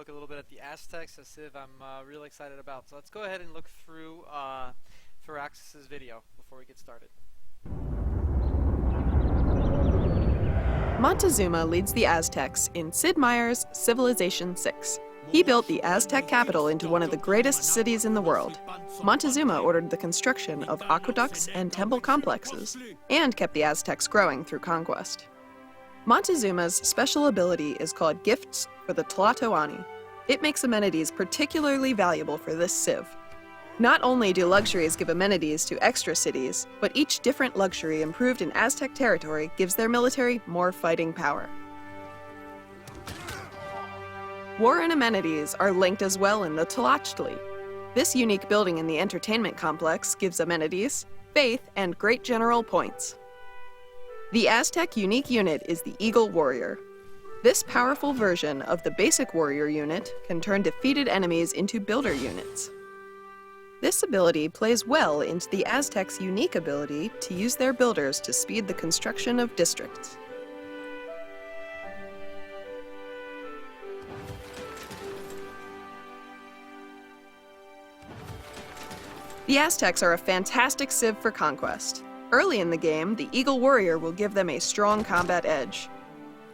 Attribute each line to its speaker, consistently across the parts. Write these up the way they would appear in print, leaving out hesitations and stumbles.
Speaker 1: look a little bit at the Aztecs, a civ I'm really excited about. So let's go ahead and look through Firaxis's video before we get started.
Speaker 2: Montezuma leads the Aztecs in Sid Meier's Civilization VI. He built the Aztec capital into one of the greatest cities in the world. Montezuma ordered the construction of aqueducts and temple complexes, and kept the Aztecs growing through conquest. Montezuma's special ability is called Gifts for the Tlatoani. It makes amenities particularly valuable for this civ. Not only do luxuries give amenities to extra cities, but each different luxury improved in Aztec territory gives their military more fighting power. War and amenities are linked as well in the Tlachtli. This unique building in the entertainment complex gives amenities, faith, and great general points. The Aztec unique unit is the Eagle Warrior. This powerful version of the basic warrior unit can turn defeated enemies into builder units. This ability plays well into the Aztecs' unique ability to use their builders to speed the construction of districts. The Aztecs are a fantastic civ for conquest. Early in the game, the Eagle Warrior will give them a strong combat edge.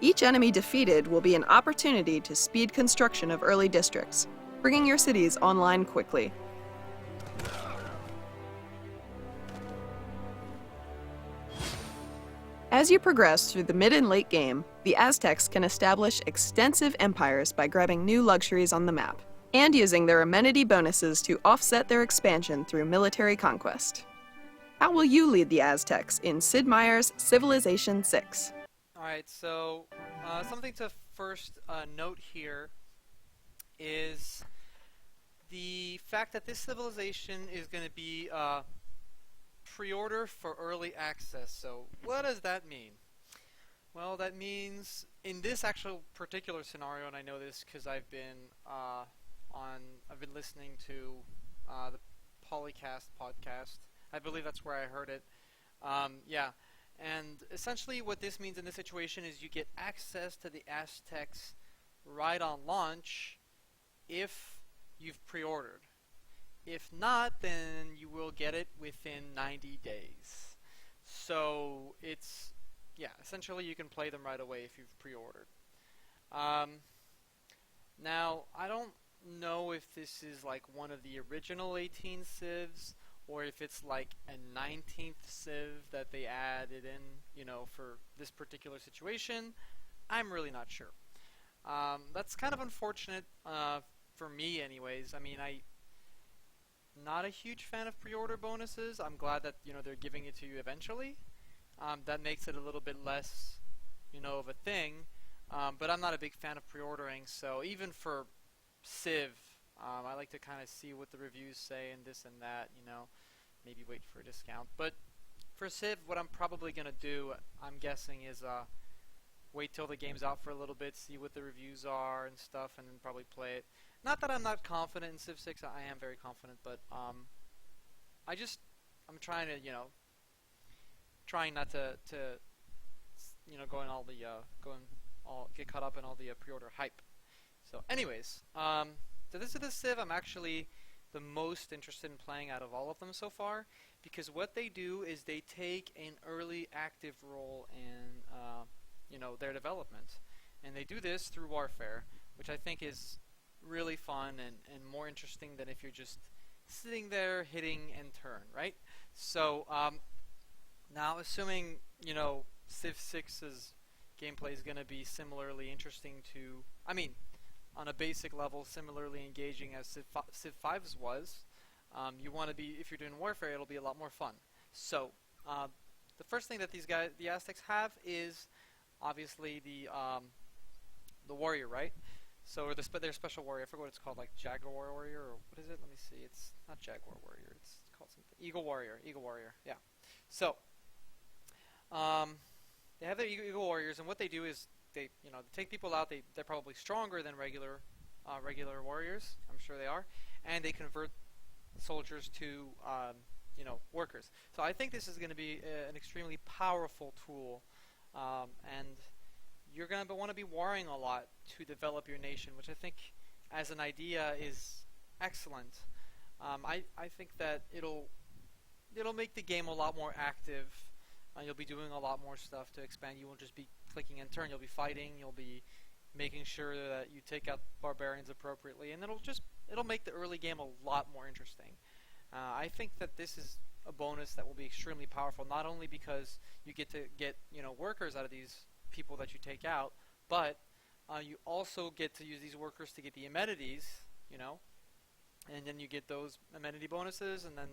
Speaker 2: Each enemy defeated will be an opportunity to speed construction of early districts, bringing your cities online quickly. As you progress through the mid and late game, the Aztecs can establish extensive empires by grabbing new luxuries on the map, and using their amenity bonuses to offset their expansion through military conquest. How will you lead the Aztecs in Sid Meier's Civilization VI?
Speaker 1: Alright, so something to first note here is the fact that this civilization is going to be pre-order for early access. So what does that mean? Well, that means in this actual particular scenario, and I know this because I've been listening to the Polycast podcast. I believe that's where I heard it. Yeah, and essentially what this means in this situation is you get access to the Aztecs right on launch if you've pre-ordered. If not, then you will get it within 90 days. So it's, yeah, essentially you can play them right away if you've pre-ordered. Now, I don't know if this is like one of the original 18 civs, or if it's like a 19th civ that they added in, you know, for this particular situation. I'm really not sure. That's kind of unfortunate for me anyways. I mean, I'm not a huge fan of pre-order bonuses. I'm glad that, you know, they're giving it to you eventually. That makes it a little bit less, you know, of a thing. But I'm not a big fan of pre-ordering, so even for Civ, I like to kind of see what the reviews say and this and that, you know, maybe wait for a discount. But for Civ, what I'm probably going to do, I'm guessing, is wait till the game's out for a little bit, see what the reviews are and stuff, and then probably play it. Not that I'm not confident in Civ 6, I am very confident, but I'm trying to, you know, trying not to you know, get caught up in all the pre-order hype. So anyways, so this is the Civ I'm actually the most interested in playing out of all of them so far, because what they do is they take an early active role in you know, their development, and they do this through warfare, which I think is really fun and more interesting than if you're just sitting there hitting and turn, right? So now, assuming, you know, Civ 6's gameplay is going to be similarly interesting to, I mean, on a basic level, similarly engaging as Civ 5's was, you want to be, if you're doing warfare, it'll be a lot more fun. So, the first thing that the Aztecs have is obviously the warrior, right? So, or their special warrior. I forget what it's called, like Jaguar Warrior, or what is it? Let me see. It's not Jaguar Warrior. It's called something. Eagle Warrior. Eagle Warrior. Yeah. So, they have their Eagle Warriors, and what they do is they take people out. They're probably stronger than regular warriors. I'm sure they are, and they convert soldiers to workers. So I think this is going to be an extremely powerful tool, and you're going to want to be warring a lot to develop your nation, which I think as an idea is excellent. I think that it'll make the game a lot more active. You'll be doing a lot more stuff to expand. You won't just be clicking and turn. You'll be fighting. You'll be making sure that you take out barbarians appropriately, and it'll make the early game a lot more interesting. I think that this is a bonus that will be extremely powerful, not only because you get to get workers out of these people that you take out, but you also get to use these workers to get the amenities, and then you get those amenity bonuses, and then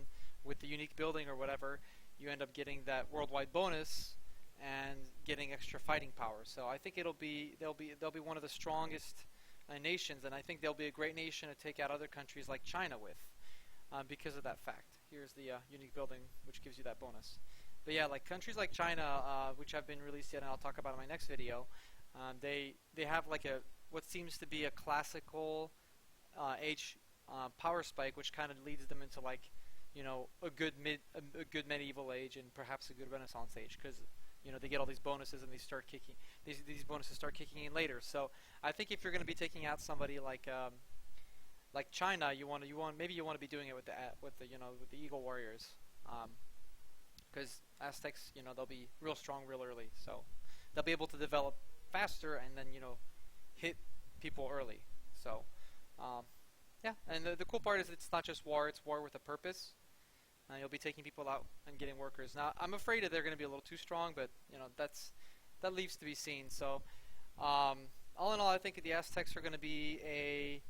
Speaker 1: with the unique building or whatever, you end up getting that worldwide bonus and getting extra fighting power. So I think they'll be one of the strongest nations, and I think they'll be a great nation to take out other countries like China with, because of that fact. Here's the unique building, which gives you that bonus. But yeah, like countries like China, which have been released yet, and I'll talk about in my next video, they have like what seems to be a classical age power spike, which kind of leads them into like a good medieval age and perhaps a good Renaissance age, because they get all these bonuses and these bonuses start kicking in later. So I think if you're going to be taking out somebody like China, maybe you want to be doing it with the Eagle Warriors, because Aztecs, they'll be real strong real early, so they'll be able to develop faster and then hit people early. So yeah, and the cool part is it's not just war; it's war with a purpose. You'll be taking people out and getting workers. Now, I'm afraid that they're going to be a little too strong, but that leaves to be seen. So, all in all, I think the Aztecs are going to be a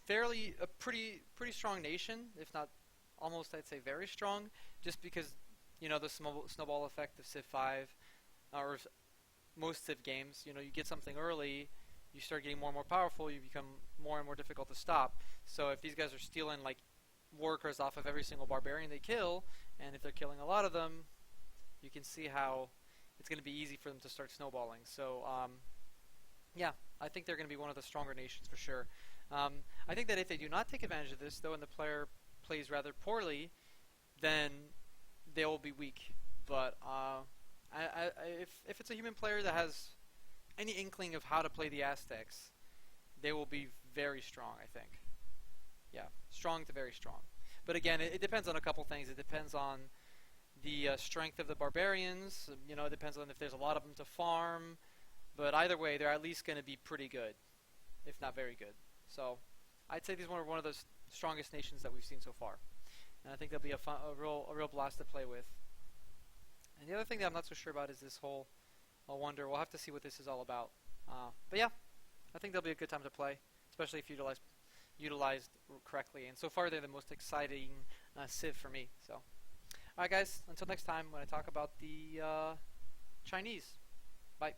Speaker 1: pretty strong nation, if not almost, I'd say, very strong, just because the snowball effect of Civ 5 or most Civ games. You get something early, you start getting more and more powerful, you become more and more difficult to stop. So if these guys are stealing like workers off of every single barbarian they kill, and if they're killing a lot of them, you can see how it's going to be easy for them to start snowballing. So yeah, I think they're going to be one of the stronger nations for sure. I think that if they do not take advantage of this, though, and the player plays rather poorly, then they will be weak. But if it's a human player that has any inkling of how to play the Aztecs, they will be very strong, I think. Yeah, strong to very strong. But again, it depends on a couple things. It depends on the strength of the barbarians. It depends on if there's a lot of them to farm. But either way, they're at least going to be pretty good, if not very good. So I'd say these are one of the strongest nations that we've seen so far. And I think they'll be a real blast to play with. And the other thing that I'm not so sure about is this whole wonder. We'll have to see what this is all about. But yeah, I think they'll be a good time to play, especially if utilized correctly. And so far, they're the most exciting Civ for me. So, alright guys, until next time when I talk about the Chinese. Bye.